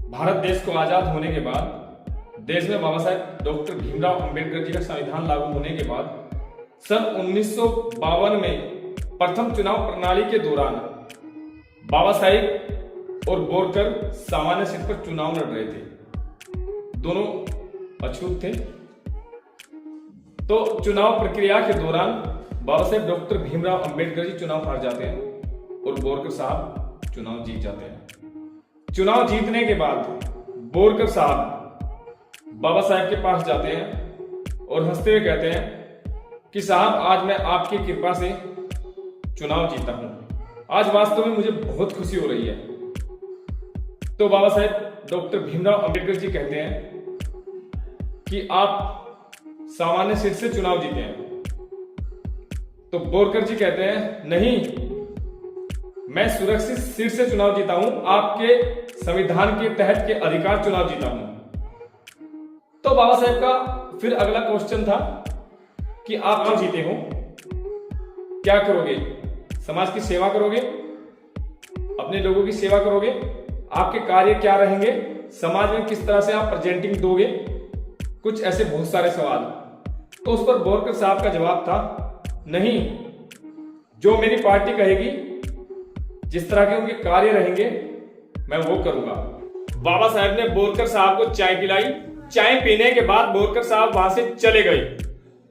भारत देश को आजाद होने के बाद देश में बाबा साहेब डॉक्टर भीमराव अंबेडकर जी का संविधान लागू होने के बाद सन 1952 में प्रथम चुनाव प्रणाली के दौरान बाबा साहेब और बोरकर सामान्य सीट पर चुनाव लड़ रहे थे। दोनों अछूत थे। तो चुनाव प्रक्रिया के दौरान बाबा साहेब डॉक्टर भीमराव अंबेडकर जी चुनाव हार जाते हैं और बोरकर साहब चुनाव जीत जाते हैं। चुनाव जीतने के बाद बोरकर साहब बाबा साहेब के पास जाते हैं और हंसते हुए कहते हैं कि साहब, आज मैं आपकी कृपा से चुनाव जीता हूं। आज वास्तव में मुझे बहुत खुशी हो रही है। तो बाबा साहेब डॉक्टर भीमराव अंबेडकर जी कहते हैं कि आप सामान्य सीट से चुनाव जीते हैं। तो बोरकर जी कहते हैं, नहीं, मैं सुरक्षित सीट से चुनाव जीता हूं, आपके संविधान के तहत के अधिकार चुनाव जीता हूं। तो बाबा साहेब का फिर अगला क्वेश्चन था कि आप क्यों जीते हो, क्या करोगे, समाज की सेवा करोगे, अपने लोगों की सेवा करोगे, आपके कार्य क्या रहेंगे, समाज में किस तरह से आप प्रेजेंटिंग दोगे, कुछ ऐसे बहुत सारे सवाल। तो उस पर बोरकर साहब का जवाब था, नहीं, जो मेरी पार्टी कहेगी, जिस तरह के उनके कार्य रहेंगे, मैं वो करूंगा। बाबा साहेब ने बोरकर साहब को चाय पिलाई। चाय पीने के बाद बोरकर साहब वहां से चले गए।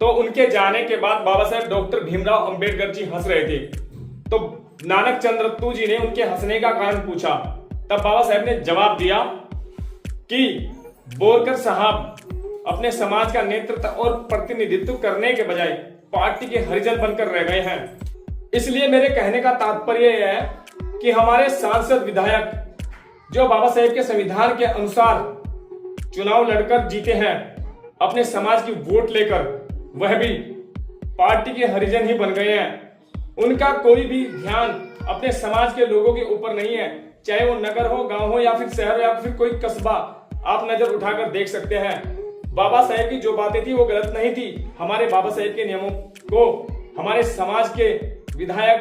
तो उनके जाने के बाद बाबा साहेब डॉक्टर भीमराव अंबेडकर जी हंस रहे थे। तो नानक चंद्रत्तू जी ने उनके हंसने का कारण पूछा। तब बाबा साहेब ने जवाब दिया कि बोरकर साहब अपने समाज का नेतृत्व और प्रतिनिधित्व करने के बजाय पार्टी के हरिजन बनकर रह गए हैं। इसलिए मेरे कहने का तात्पर्य यह है कि हमारे सांसद विधायक जो बाबा साहेब के संविधान के अनुसार चुनाव लड़कर जीते हैं, अपने समाज की वोट लेकर, वह भी पार्टी के हरिजन ही बन गए हैं। उनका कोई भी ध्यान अपने समाज के लोगों के ऊपर नहीं है, चाहे वो नगर हो, गांव हो या फिर शहर हो या फिर कोई कस्बा। आप नजर उठाकर देख सकते हैं, बाबा साहेब की जो बातें थी वो गलत नहीं थी। हमारे बाबा साहेब के नियमों को हमारे समाज के विधायक,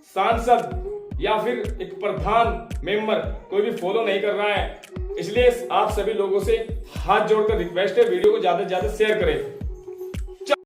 सांसद या फिर एक प्रधान मेंबर कोई भी फॉलो नहीं कर रहा है। इसलिए आप सभी लोगों से हाथ जोड़कर रिक्वेस्ट है, वीडियो को ज्यादा से ज्यादा शेयर करें।